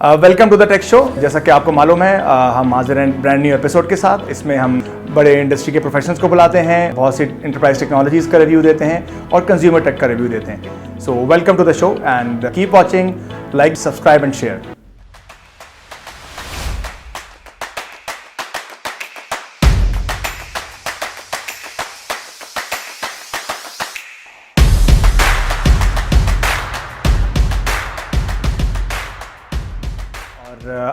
Welcome to the tech show. जैसा कि आपको मालूम है हम हाजिर हैं ब्रांड न्यू एपिसोड के साथ। इसमें हम बड़े इंडस्ट्री के प्रोफेशनल्स को बुलाते हैं, बहुत सी इंटरप्राइज टेक्नोलॉजीज़ का रिव्यू देते हैं और कंज्यूमर टेक का रिव्यू देते हैं। So welcome to the show and keep watching, like, subscribe and share.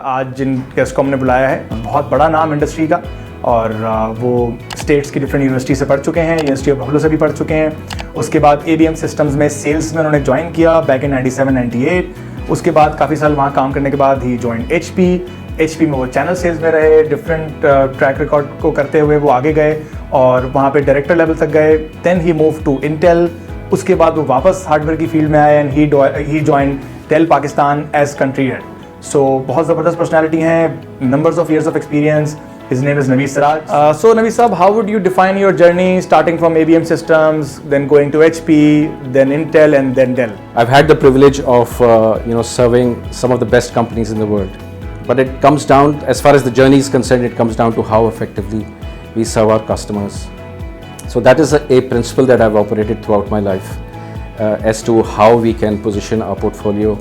आज जिन गेस्ट को हमने बुलाया है बहुत बड़ा नाम इंडस्ट्री का, और वो स्टेट्स की डिफरेंट यूनिवर्सिटी से पढ़ चुके हैं, यूनिवर्सिटी ऑफ बफलो से भी पढ़ चुके हैं। उसके बाद ABM सिस्टम्स में सेल्स में उन्होंने ज्वाइन किया बैक इन 97-98। उसके बाद काफ़ी साल वहाँ काम करने के बाद ही ज्वाइन HP में वो चैनल सेल्स में रहे। डिफरेंट ट्रैक रिकॉर्ड को करते हुए वो आगे गए और वहाँ पे डायरेक्टर लेवल तक गए। Then he move to Intel. उसके बाद वो वापस हार्डवेयर की फील्ड में आए and he join Dell Pakistan as country head. So बहुत ज़बरदस्त पर्सनैलिटी हैं, numbers of years of experience. His name is Naveed Siraj. So Naveed Saab, how would you define your journey starting from ABM Systems, then going to HP, then Intel and then Dell? I've had the privilege of serving some of the best companies in the world. But it comes down, as far as the journey is concerned, it comes down to how effectively we serve our customers. So that is a principle that I've operated throughout my life as to how we can position our portfolio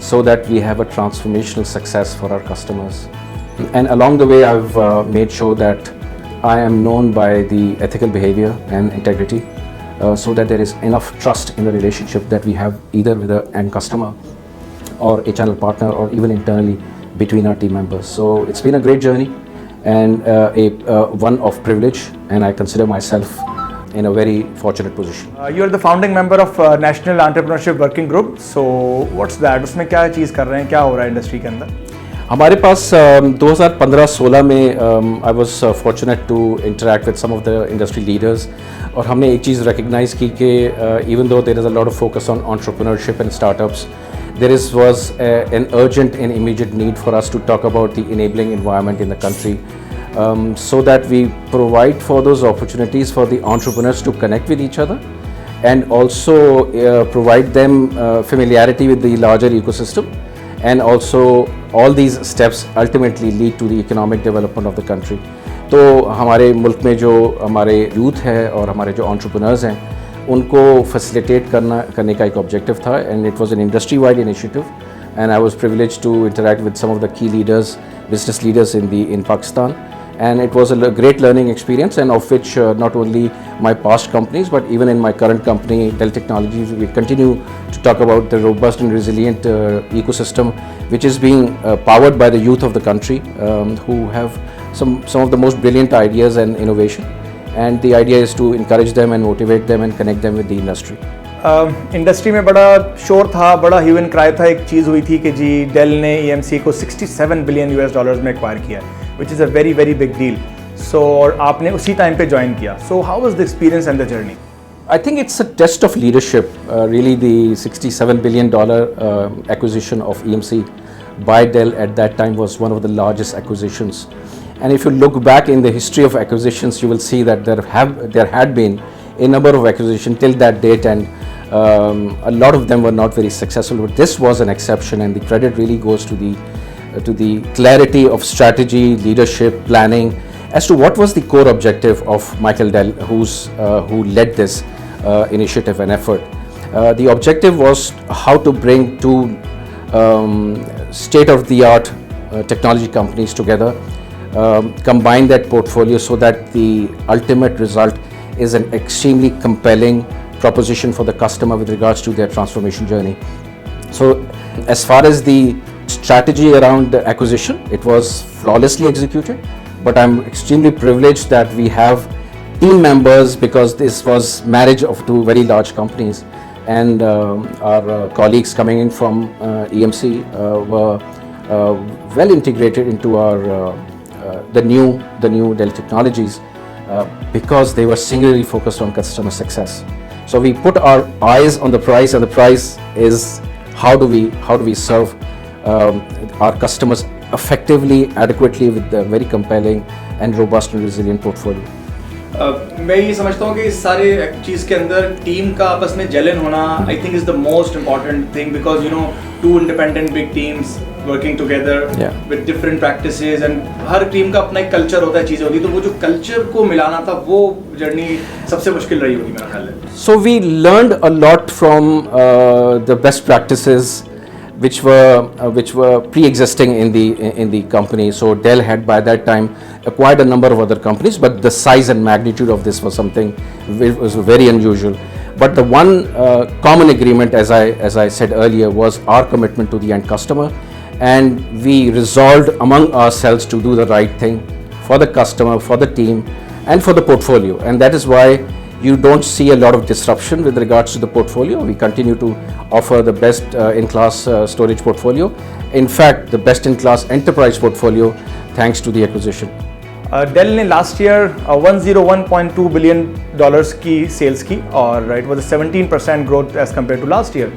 so that we have a transformational success for our customers. And along the way, I've made sure that I am known by the ethical behavior and integrity so that there is enough trust in the relationship that we have either with the end customer or a channel partner or even internally between our team members. So it's been a great journey and one of privilege, and I consider myself in a very fortunate position. You are the founding member of National Entrepreneurship Working Group. So what's that? उसमें क्या चीज़ कर रहे हैं, क्या हो रहा है industry के अंदर? हमारे पास 2015-16 में I was fortunate to interact with some of the industry leaders, और हमने एक चीज़ recognize की कि even though there is a lot of focus on entrepreneurship and startups, there was an urgent and immediate need for us to talk about the enabling environment in the country. So that we provide for those opportunities for the entrepreneurs to connect with each other and also provide them familiarity with the larger ecosystem, and also all these steps ultimately lead to the economic development of the country. तो हमारे मुल्क में जो हमारे youth है और हमारे जो entrepreneurs हैं उनको facilitate करने का एक objective था, and it was an industry wide initiative, and I was privileged to interact with some of the key leaders, business leaders in Pakistan. And it was a great learning experience, and of which not only my past companies but even in my current company Dell Technologies, we continue to talk about the robust and resilient ecosystem which is being powered by the youth of the country who have some of the most brilliant ideas and innovation, and the idea is to encourage them and motivate them and connect them with the industry. Industry में बड़ा शोर था, बड़ा hue and cry था। एक चीज़ हुई थी कि जी डेल ने EMC को $67 बिलियन में एक्वायर किया, which is a very very big deal. So और आपने उसी टाइम पे ज्वाइन किया. So how was the experience and the journey? I think it's a test of leadership. Really, the $67 billion acquisition of EMC by Dell at that time was one of the largest acquisitions. And if you look back in the history of acquisitions, you will see that there had been a number of acquisitions till that date, and a lot of them were not very successful. But this was an exception, and the credit really goes to the clarity of strategy, leadership, planning as to what was the core objective of Michael Dell, who led this initiative and effort. The objective was how to bring two state-of-the-art technology companies together, combine that portfolio so that the ultimate result is an extremely compelling proposition for the customer with regards to their transformation journey. So as far as the strategy around the acquisition, it was flawlessly executed, but I'm extremely privileged that we have team members, because this was marriage of two very large companies, and our colleagues coming in from EMC were well integrated into our the new Dell Technologies because they were singularly focused on customer success. So we put our eyes on the prize, and the prize is how do we serve our customers effectively, adequately with a very compelling and robust and resilient portfolio. मैं ये समझता हूँ कि इस सारे चीज़ के अंदर team का आपस में जेलन होना I think is the most important thing, because you know two independent big teams working together Yeah. with different practices and हर टीम का अपना एक कल्चर होता है, चीज़ें होती है, तो वो जो कल्चर को मिलाना था वो जर्नी सबसे मुश्किल रही होगी मेरा ख्याल है. So we learned a lot from the best practices which were pre-existing in the company. So Dell had by that time acquired a number of other companies, but the size and magnitude of this was something which was very unusual. But the one common agreement, as I said earlier, was our commitment to the end customer, and we resolved among ourselves to do the right thing for the customer, for the team, and for the portfolio. And that is why you don't see a lot of disruption with regards to the portfolio. We continue to offer the best in-class storage portfolio. In fact, the best-in-class enterprise portfolio, thanks to the acquisition. Dell ने last year 101.2 billion dollars की sales की और it was a 17% growth as compare to last year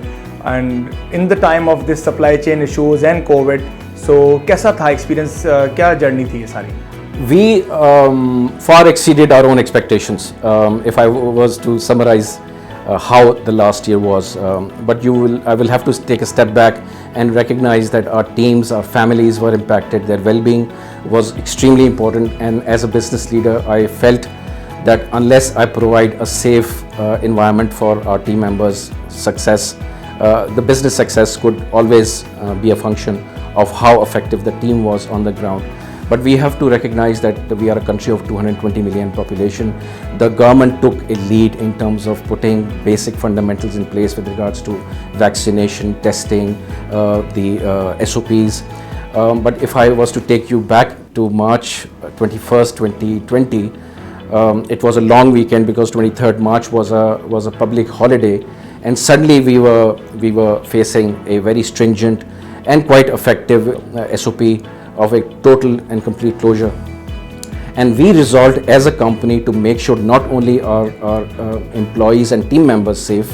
and in the time of this supply chain issues and covid. So कैसा था experience, क्या journey थी ये सारी? We far exceeded our own expectations, if I was to summarize how the last year was. But I will have to take a step back and recognize that our teams, our families were impacted, their well-being was extremely important, and as a business leader, I felt that unless I provide a safe environment for our team members' success, the business success could always be a function of how effective the team was on the ground. But we have to recognize that we are a country of 220 million population. The government took a lead in terms of putting basic fundamentals in place with regards to vaccination, testing, the SOPs. But if I was to take you back to March 21st, 2020, it was a long weekend because 23rd March was a public holiday, and suddenly we were facing a very stringent and quite effective SOP of a total and complete closure. And we resolved as a company to make sure not only our employees and team members safe,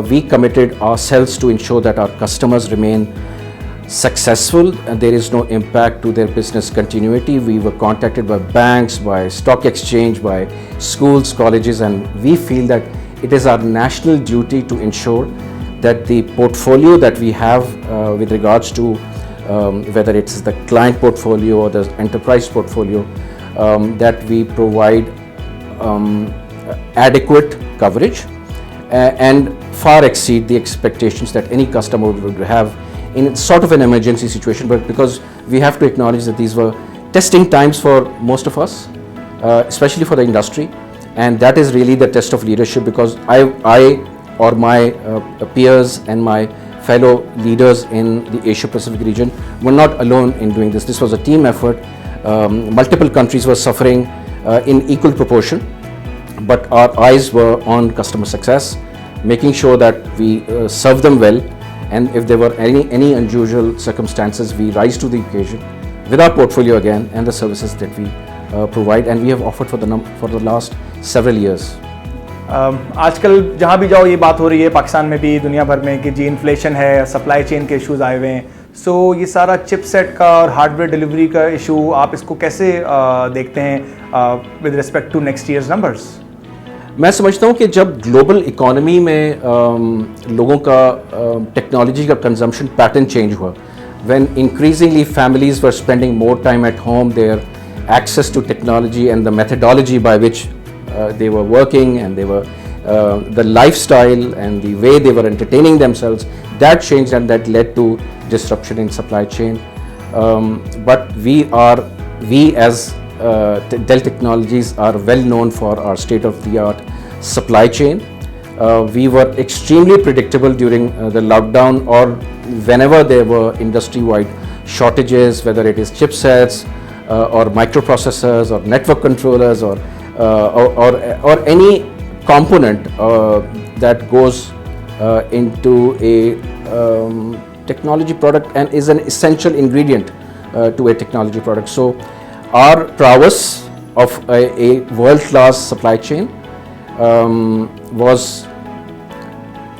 we committed ourselves to ensure that our customers remain successful and there is no impact to their business continuity. We were contacted by banks, by stock exchange, by schools, colleges, and we feel that it is our national duty to ensure that the portfolio that we have with regards to whether it's the client portfolio or the enterprise portfolio, that we provide adequate coverage and far exceed the expectations that any customer would have in sort of an emergency situation. But because we have to acknowledge that these were testing times for most of us, especially for the industry, and that is really the test of leadership, because I or my peers and my fellow leaders in the Asia Pacific region were not alone in doing this. This was a team effort. Multiple countries were suffering in equal proportion, but our eyes were on customer success, making sure that we serve them well, and if there were any unusual circumstances, we rise to the occasion with our portfolio again and the services that we provide, and we have offered for the last several years. आजकल जहाँ भी जाओ ये बात हो रही है, पाकिस्तान में भी, दुनिया भर में, कि जी इन्फ्लेशन है, सप्लाई चेन के इश्यूज आए हुए हैं. सो ये सारा चिपसेट का और हार्डवेयर डिलीवरी का इशू, आप इसको कैसे देखते हैं with respect to next years numbers? मैं समझता हूँ कि जब ग्लोबल इकोनॉमी में लोगों का टेक्नोलॉजी का कंजम्पशन पैटर्न चेंज हुआ, when increasingly families were spending more time at home, their access to technology and the methodology by which they were working, and they were the lifestyle and the way they were entertaining themselves, that changed, and that led to disruption in supply chain. But we as Dell Technologies are well known for our state-of-the-art supply chain. We were extremely predictable during the lockdown, or whenever there were industry-wide shortages, whether it is chipsets or microprocessors or network controllers or any component that goes into a technology product and is an essential ingredient to a technology product. So our prowess of a world-class supply chain was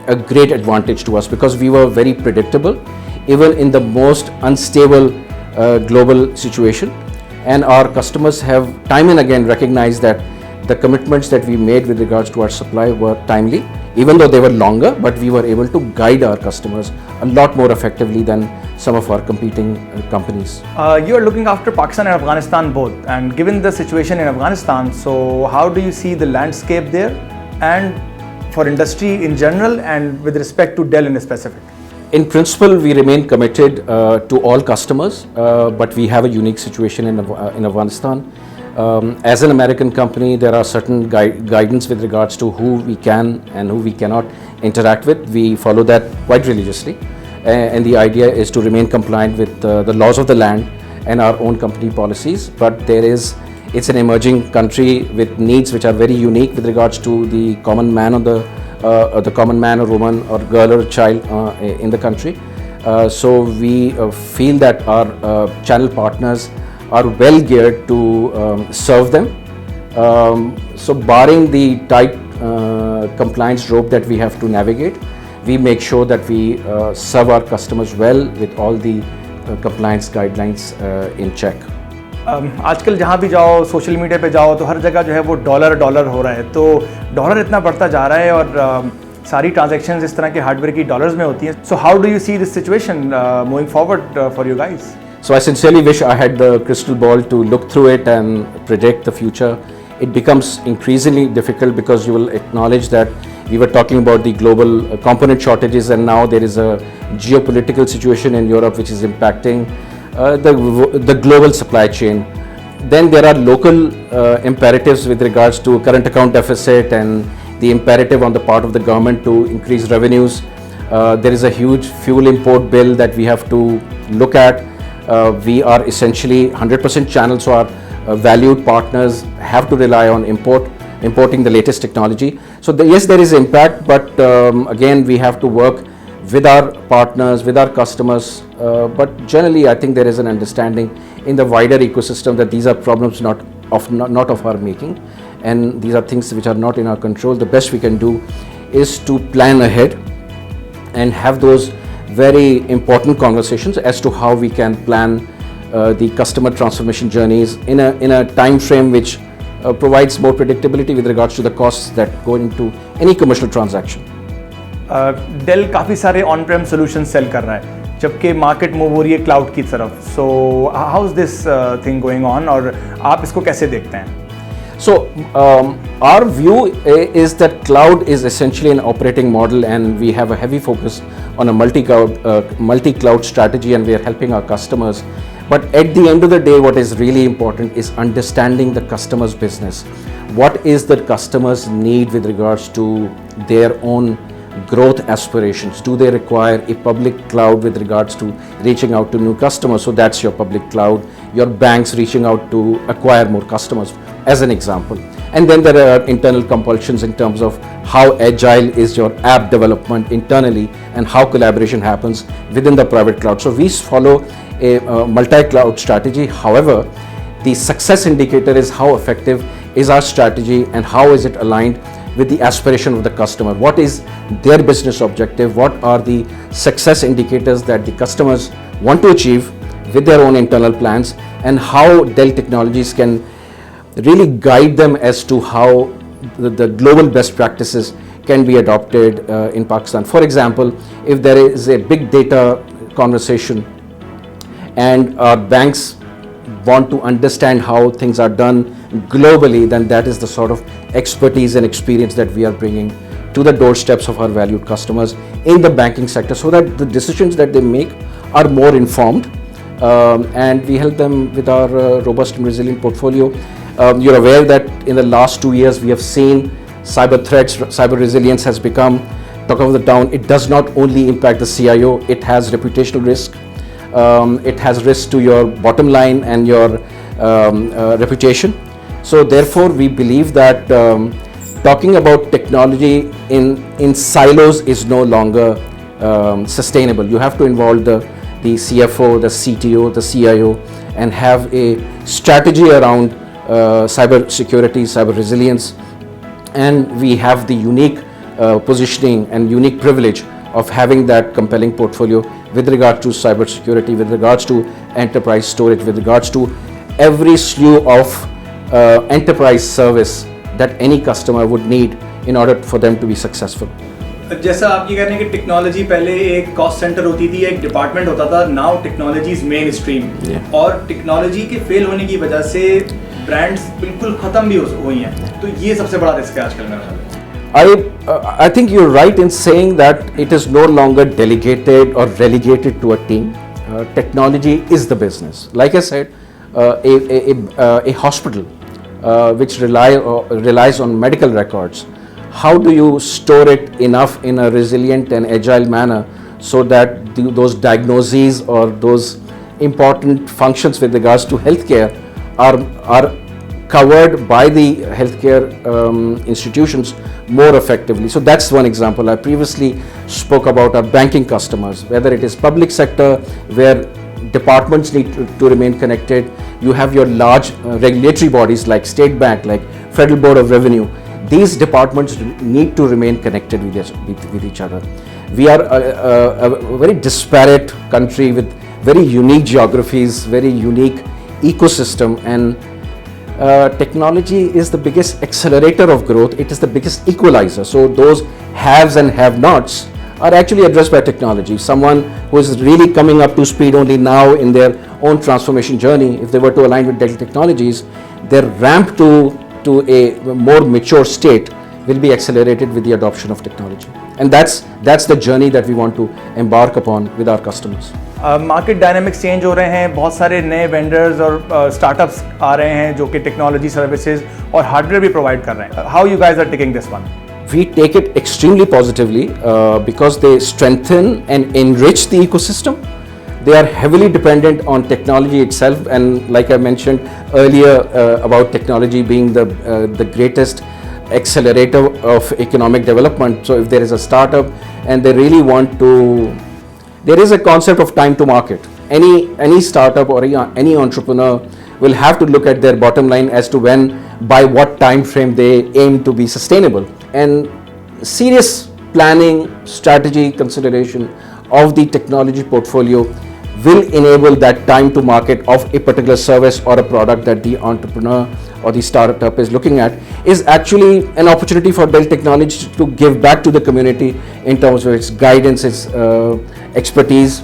a great advantage to us, because we were very predictable even in the most unstable global situation, and our customers have time and again recognized that the commitments that we made with regards to our supply were timely even though they were longer, but we were able to guide our customers a lot more effectively than some of our competing companies. You are looking after Pakistan and Afghanistan both, and given the situation in Afghanistan, so how do you see the landscape there and for industry in general and with respect to Dell in specific? In principle, we remain committed to all customers, but we have a unique situation in Afghanistan. As an American company, there are certain guidance with regards to who we can and who we cannot interact with. We follow that quite religiously, and the idea is to remain compliant with the laws of the land and our own company policies. But it's an emerging country with needs which are very unique with regards to the common man or common man or woman or girl or child in the country. So we feel that our channel partners are well geared to serve them. So barring the tight compliance rope that we have to navigate, we make sure that we serve our customers well with all the compliance guidelines in check. आजकल जहाँ भी जाओ, social media पे जाओ, तो हर जगह जो है वो डॉलर हो रहा है, तो डॉलर इतना बढ़ता जा रहा है और सारी ट्रांजैक्शंस इस तरह के हार्डवेयर की डॉलर्स में होती हैं. So how do you see this situation moving forward for you guys? So I sincerely wish I had the crystal ball to look through it and predict the future. It becomes increasingly difficult because you will acknowledge that we were talking about the global component shortages, and now there is a geopolitical situation in Europe which is impacting the global supply chain. Then there are local imperatives with regards to current account deficit and the imperative on the part of the government to increase revenues. There is a huge fuel import bill that we have to look at. We are essentially 100% channel, so our valued partners have to rely on importing the latest technology. So yes, there is impact, but again, we have to work with our partners, with our customers. But generally, I think there is an understanding in the wider ecosystem that these are problems not of our making, and these are things which are not in our control. The best we can do is to plan ahead and have those very important conversations as to how we can plan the customer transformation journeys in a time frame which provides more predictability with regards to the costs that go into any commercial transaction. Dell काफ़ी सारे on-prem solutions sell कर रहा है, जबकि market move हो रही है cloud की तरफ. So how is this thing going on, और आप इसको कैसे देखते हैं? So our view is that cloud is essentially an operating model, and we have a heavy focus on a multi-cloud strategy, and we are helping our customers. But at the end of the day, what is really important is understanding the customer's business. What is the customer's need with regards to their own growth aspirations? Do they require a public cloud with regards to reaching out to new customers? So that's your public cloud. Your banks reaching out to acquire more customers, as an example. And then there are internal compulsions in terms of how agile is your app development internally and how collaboration happens within the private cloud. So we follow a multi-cloud strategy. However, the success indicator is how effective is our strategy and how is it aligned with the aspiration of the customer. What is their business objective? What are the success indicators that the customers want to achieve with their own internal plans, and how Dell Technologies can really guide them as to how the global best practices can be adopted in Pakistan. For example, if there is a big data conversation and our banks want to understand how things are done globally, then that is the sort of expertise and experience that we are bringing to the doorsteps of our valued customers in the banking sector, so that the decisions that they make are more informed, and we help them with our robust and resilient portfolio. You're aware that in the last 2 years we have seen cyber threats, cyber resilience has become talk of the town. It does not only impact the CIO, it has reputational risk, it has risk to your bottom line and your reputation. So therefore we believe that talking about technology in silos is no longer sustainable. You have to involve the CFO, the CTO, the CIO, and have a strategy around cyber security, cyber resilience. And we have the unique positioning and unique privilege of having that compelling portfolio with regard to cyber security, with regards to enterprise storage, with regards to every slew of enterprise service that any customer would need in order for them to be successful. जैसा आप ये कह रहे हैं कि technology पहले एक cost centre होती थी, एक डिपार्टमेंट होता था, now technology is main stream, और टेक्नोलॉजी के फेल होने की वजह से ब्रांड्स बिल्कुल ख़त्म भी हुई हैं, तो ये सबसे बड़ा रिस्क है आजकल मेरा ख्याल है. I think you're right in saying that it is no longer delegated or relegated to a team. Technology is the business. Like I said, a hospital which relies on medical records, how do you store it enough in a resilient and agile manner so that those diagnoses or those important functions with regards to healthcare are covered by the healthcare institutions more effectively. So that's one example. I previously spoke about our banking customers, whether it is public sector where departments need to remain connected. You have your large regulatory bodies like State Bank, like Federal Board of Revenue. These departments need to remain connected with each other. We are a very disparate country with very unique geographies, very unique ecosystem, and technology is the biggest accelerator of growth. It is the biggest equalizer. So those haves and have-nots are actually addressed by technology. Someone who is really coming up to speed only now in their own transformation journey, if they were to align with Dell Technologies, their ramp to a more mature state will be accelerated with the adoption of technology. And that's the journey that we want to embark upon with our customers. Market dynamics change हो रहे हैं, बहुत सारे नए vendors और startups आ रहे हैं जो कि टेक्नोलॉजी सर्विसेज और हार्डवेयर भी प्रोवाइड कर रहे हैं. How you guys are taking this one? We take it extremely positively because they strengthen and enrich the ecosystem. They are heavily dependent on technology itself, and like I mentioned earlier about technology being the greatest accelerator of economic development. So if there is a startup and they really want to, there is a concept of time to market. Any startup or any entrepreneur will have to look at their bottom line as to when, by what time frame they aim to be sustainable. And serious planning, strategy, consideration of the technology portfolio will enable that time to market of a particular service or a product that the entrepreneur or the startup is looking at, is actually an opportunity for Dell Technologies to give back to the community in terms of its guidance, its expertise,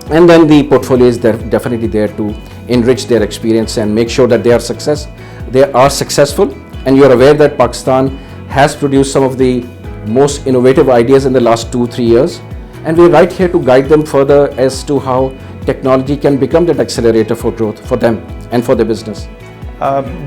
and then the portfolio is definitely there to enrich their experience and make sure that they are successful. And you're aware that Pakistan has produced some of the most innovative ideas in the last 2-3 years, and we're right here to guide them further as to how technology can become that accelerator for growth for them and for their business.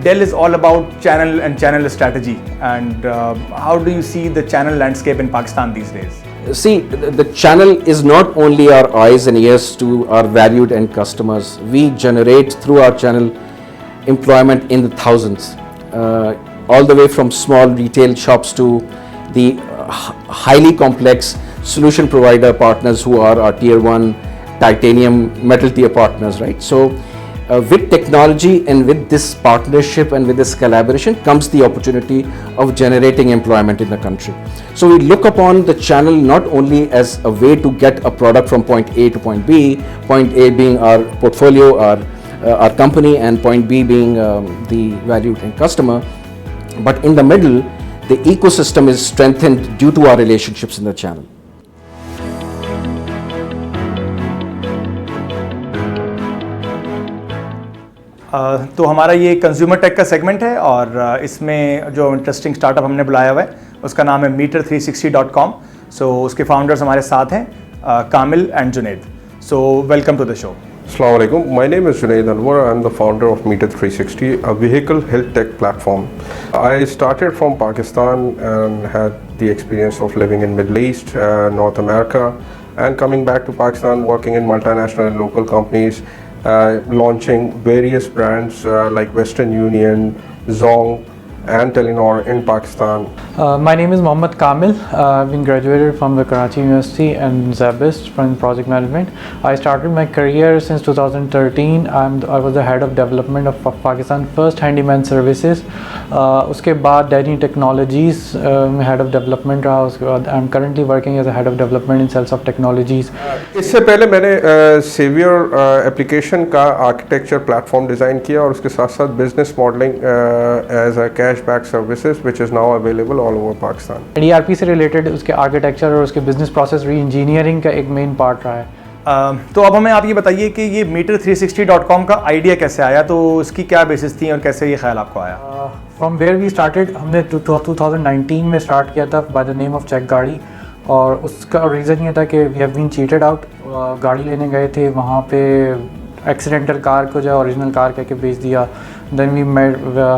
Dell is all about channel and channel strategy, and how do you see the channel landscape in Pakistan these days? See, the channel is not only our eyes and ears to our valued end customers. We generate through our channel employment in the thousands, all the way from small retail shops to the highly complex solution provider partners who are our tier 1 titanium metal tier partners, right? So with technology and with this partnership and with this collaboration comes the opportunity of generating employment in the country. So we look upon the channel not only as a way to get a product from point A to point B, point A being our portfolio, our company, and point B being the valued end customer, but in the middle, the ecosystem is strengthened due to our relationships in the channel. तो हमारा ये consumer tech का segment है, और इसमें जो interesting startup हमने बुलाया हुआ है उसका नाम है Metre360.com. सो उसके फाउंडर्स हमारे साथ हैं, Kamil and Junaid. So welcome to the show. Assalamu alaikum. My name is Junaid Anwar. I'm the founder of Metre360, a vehicle health tech platform. I started from Pakistan and had the experience of living in Middle East, North America, and coming back to Pakistan, working in multinational and local companies, launching various brands like Western Union, Zong, and Telenor in Pakistan. My name is Mohammad Kamil. I've been graduated from the Karachi University and ज़ाबिस्ट from project management. I started my career since 2013. I was the head of development of Pakistan first handyman services. उसके बाद Dell Technologies में head of development रहा. उसके बाद I'm currently working as a head of development in sales of technologies. इससे पहले मैंने saviour application का आर्किटेक्चर प्लेटफॉर्म डिज़ाइन किया और उसके साथ साथ business modelling as a cash cashback services, which is now available all over Pakistan. ERP से रिलेटेड उसके आर्किटेक्चर और उसके बिजनेस प्रोसेस री इंजीनियरिंग का एक मेन पार्ट रहा है। तो अब हमें आप ये बताइए कि ये metre360.com का आइडिया कैसे आया, तो इसकी क्या बेसिस थी और कैसे ये ख्याल आपको आया? फ्रॉम वेयर वी स्टार्टेड, हमने 2019 में स्टार्ट किया था by the name of check गाड़ी, और उसका रीज़न ये था कि we have been cheated out. गाड़ी लेने गए थे, वहाँ पे एक्सीडेंटल कार को जो ओरिजिनल कार कह के बेच दिया। देन वी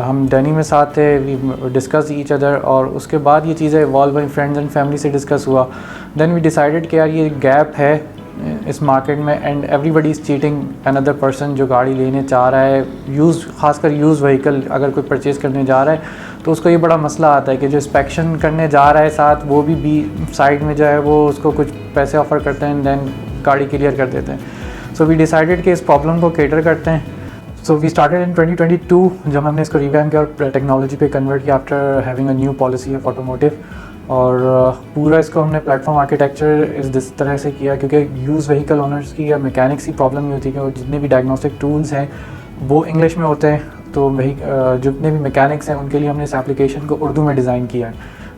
हम डेनी में साथ थे, वी डिस्कस ईच अदर, और उसके बाद ये चीज़ें इवॉल्व हुई, फ्रेंड्स एंड फैमिली से डिस्कस हुआ। देन वी डिसाइडेड कि यार ये गैप है इस मार्केट में and everybody is cheating another person जो गाड़ी लेने चाह रहा है, खासकर यूज़ व्हीकल अगर कोई परचेज़ करने जा रहा है तो उसको ये बड़ा मसला आता है कि जो इंस्पेक्शन करने जा रहा है साथ वो भी साइड में जो है वो उसको कुछ पैसे ऑफ़र करते हैं, देन गाड़ी क्लियर कर देते हैं। सो वी डिसाइडेड कि इस प्रॉब्लम को केटर करते हैं। सो वी स्टार्टेड इन 2022 जब हमने इसको रिवैम्प किया और टेक्नोलॉजी पे कन्वर्ट किया after having a new policy of automotive, और पूरा इसको हमने प्लेटफॉर्म आर्किटेक्चर इस तरह से किया क्योंकि यूज़ व्हीकल ओनर्स की या मैकेनिक्स की प्रॉब्लम ये होती है कि वो जितने भी डायग्नोस्टिक टूल्स हैं वो इंग्लिश में होते हैं, तो वही जितने भी मैकेनिक्स हैं उनके लिए हमने इस एप्लीकेशन को उर्दू में डिज़ाइन किया है,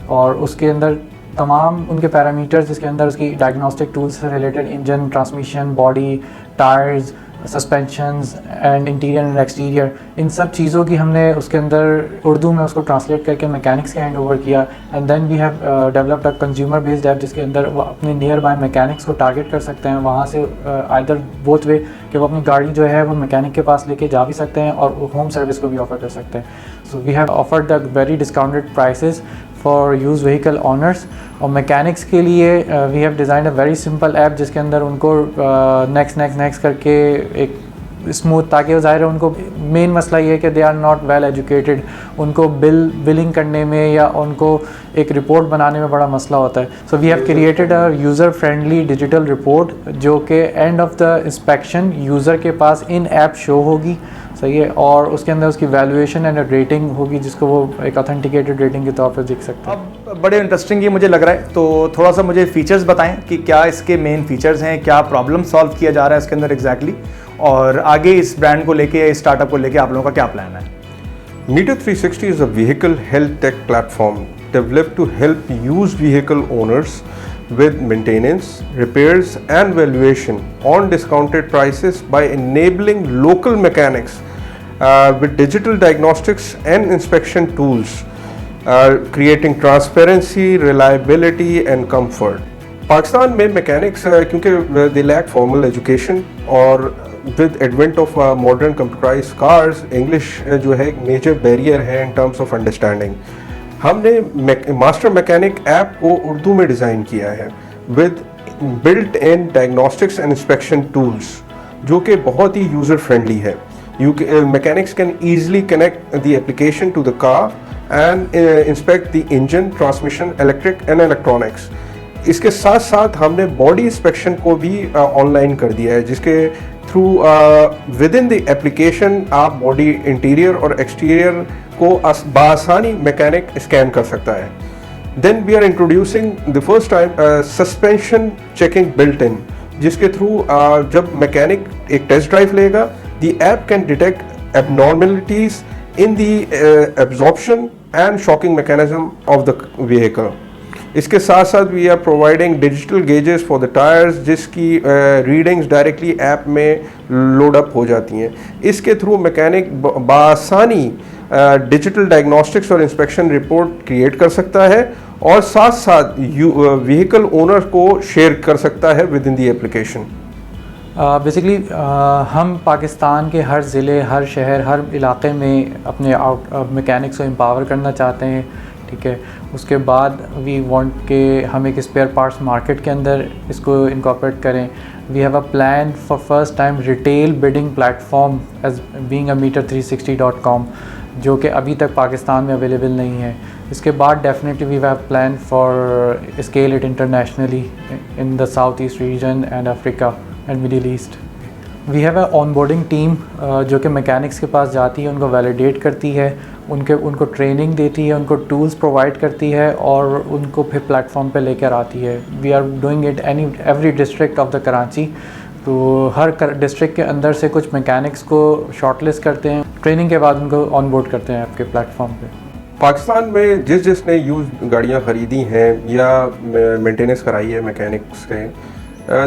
और उसके अंदर तमाम उनके पैरामीटर्स जिसके अंदर उसकी डायग्नोस्टिक टूल्स से related engine, transmission, body, tyres, suspensions and interior and exterior, इन सब चीज़ों की हमने उसके अंदर उर्दू में उसको ट्रांसलेट करके मैकेनिक्स के हैंड ओवर किया। And then we have developed a consumer based app जिसके अंदर वो अपने नियर बाय मैकेनिक्स को टारगेट कर सकते हैं, वहाँ से आइदर बोथ वे कि वो अपनी गाड़ी जो है वो मैकेनिक के पास लेके जा भी सकते हैं और होम सर्विस को भी ऑफर कर सकते हैं। So we have offered the very discounted prices for use vehicle owners, और मैकेनिक्स के लिए we have designed a very simple app जिसके अंदर उनको नेक्स्ट करके एक स्मूथ, ताकि वो ज़ाहिर है उनको मेन मसला ये है कि they are not well educated, उनको बिलिंग करने में या उनको एक रिपोर्ट बनाने में बड़ा मसला होता है। So we have created a user friendly digital report जो कि end of the inspection user के पास इन ऐप शो होगी, सही है, और उसके अंदर उसकी वैल्यूएशन एंड रेटिंग होगी जिसको वो एक ऑथेंटिकेटेड रेटिंग के तौर पर देख सकते हैं। अब बड़े इंटरेस्टिंग ये मुझे लग रहा है, तो थोड़ा सा मुझे फीचर्स बताएं कि क्या इसके मेन फीचर्स हैं, क्या प्रॉब्लम सॉल्व किया जा रहा है इसके अंदर एग्जैक्टली, और आगे इस ब्रांड को लेके, इस स्टार्टअप को लेके आप लोगों का क्या प्लान है? Metre360 is a vehicle health tech platform developed to help used vehicle owners with maintenance, repairs and valuation on discounted prices by enabling local mechanics with digital diagnostics and inspection tools, creating transparency, reliability and comfort. Pakistan में mechanics क्योंकि they lack formal education, और with advent of modern computerise cars English जो है एक major barrier है in terms of understanding. हमने master mechanic app को उर्दू में डिज़ाइन किया है with built in diagnostics and inspection tools जो कि बहुत ही यूज़र फ्रेंडली है। Mechanics can easily connect the application to the car and inspect the engine, transmission, electric and electronics. इसके साथ साथ हमने बॉडी इंस्पेक्शन को भी ऑनलाइन कर दिया है, जिसके through within the application आप बॉडी इंटीरियर और एक्सटीरियर को बआसानी मैकेनिक स्कैन कर सकता है। Then we are introducing the first time suspension checking built in, जिसके थ्रू जब मैकेनिक एक टेस्ट ड्राइव लेगा, the app can detect abnormalities in the absorption and shocking mechanism of the vehicle. इसके साथ साथ we are providing digital gauges for the tyres जिसकी readings directly app में load up हो जाती हैं। इसके थ्रू मैकेनिक बआसानी डिजिटल डायग्नोस्टिक्स और इंस्पेक्शन रिपोर्ट क्रिएट कर सकता है और साथ साथ व्हीकल ओनर को शेयर कर सकता है with in the application. Basically हम पाकिस्तान के हर ज़िले, हर शहर, हर इलाके में अपने मैकेनिक्स को एम्पावर करना चाहते हैं, ठीक है। उसके बाद वी वांट के हम एक स्पेयर पार्ट्स मार्केट के अंदर इसको इनकॉर्पोरेट करें। We have a plan for first time retail bidding platform as being a metre360.com जो कि अभी तक पाकिस्तान में अवेलेबल नहीं है। इसके बाद definitely we have plan for scale it internationally in the south east region and Africa and middle east. We have a onboarding team जो कि मैकेनिक्स के पास जाती है, उनको वैलिडेट करती है, उनको ट्रेनिंग देती है, उनको टूल्स प्रोवाइड करती है और उनको फिर प्लेटफॉर्म पे लेकर आती है। We are doing it every district of the Karachi. तो हर डिस्ट्रिक्ट के अंदर से कुछ मैकेनिक्स को शॉर्टलिस्ट करते हैं, ट्रेनिंग के बाद उनको ऑनबोर्ड करते हैं आपके प्लेटफॉर्म पे। पाकिस्तान में जिसने यूज गाड़ियाँ ख़रीदी हैं या मेंटेनेंस कराई है मैकेनिक्स के,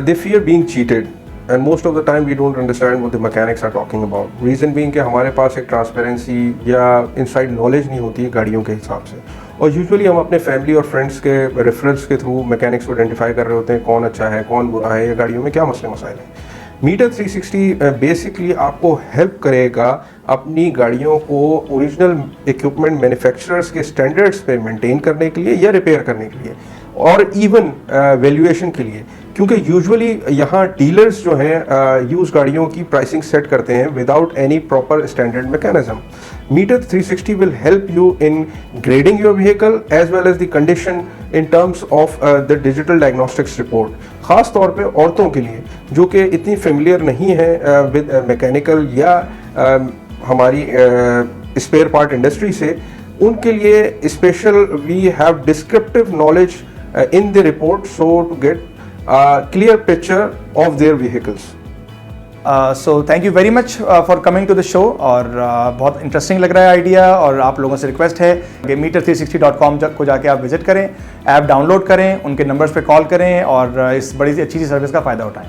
they fear being cheated and most of the time we don't understand what the mechanics are talking about. Reason being कि हमारे पास एक ट्रांसपेरेंसी या इनसाइड नॉलेज नहीं होती है गाड़ियों के हिसाब से, और यूजुअली हम अपने फैमिली और फ्रेंड्स के रेफरेंस के थ्रू मैकेनिक्स को आइडेंटिफाई कर रहे होते हैं कौन अच्छा है कौन बुरा है या गाड़ियों में क्या मसले मसाइल हैं। मीटर 360 बेसिकली आपको हेल्प करेगा अपनी गाड़ियों को ओरिजिनल इक्विपमेंट मैन्युफैक्चरर्स के स्टैंडर्ड्स पे मेंटेन करने के लिए या रिपेयर करने के लिए और इवन वैल्यूएशन के लिए, क्योंकि यूजुअली यहाँ डीलर्स जो हैं यूज़ गाड़ियों की प्राइसिंग सेट करते हैं without any proper standard mechanism. Metre 360 will help you in grading your vehicle as well as the condition in terms of the digital diagnostics report। ख़ास तौर पे औरतों के लिए जो कि इतनी फेमिलियर नहीं है विद मैकेनिकल या हमारी स्पेयर पार्ट इंडस्ट्री से, उनके लिए special we have descriptive knowledge in the report so to get a clear picture of their vehicles। So thank you very much for coming to the show और बहुत interesting लग रहा है idea, और आप लोगों से रिक्वेस्ट है कि metre360.com को जाके आप विजिट करें, ऐप डाउनलोड करें, उनके नंबर्स पे कॉल करें और इस बड़ी सी अच्छी सी सर्विस का फ़ायदा उठाएं।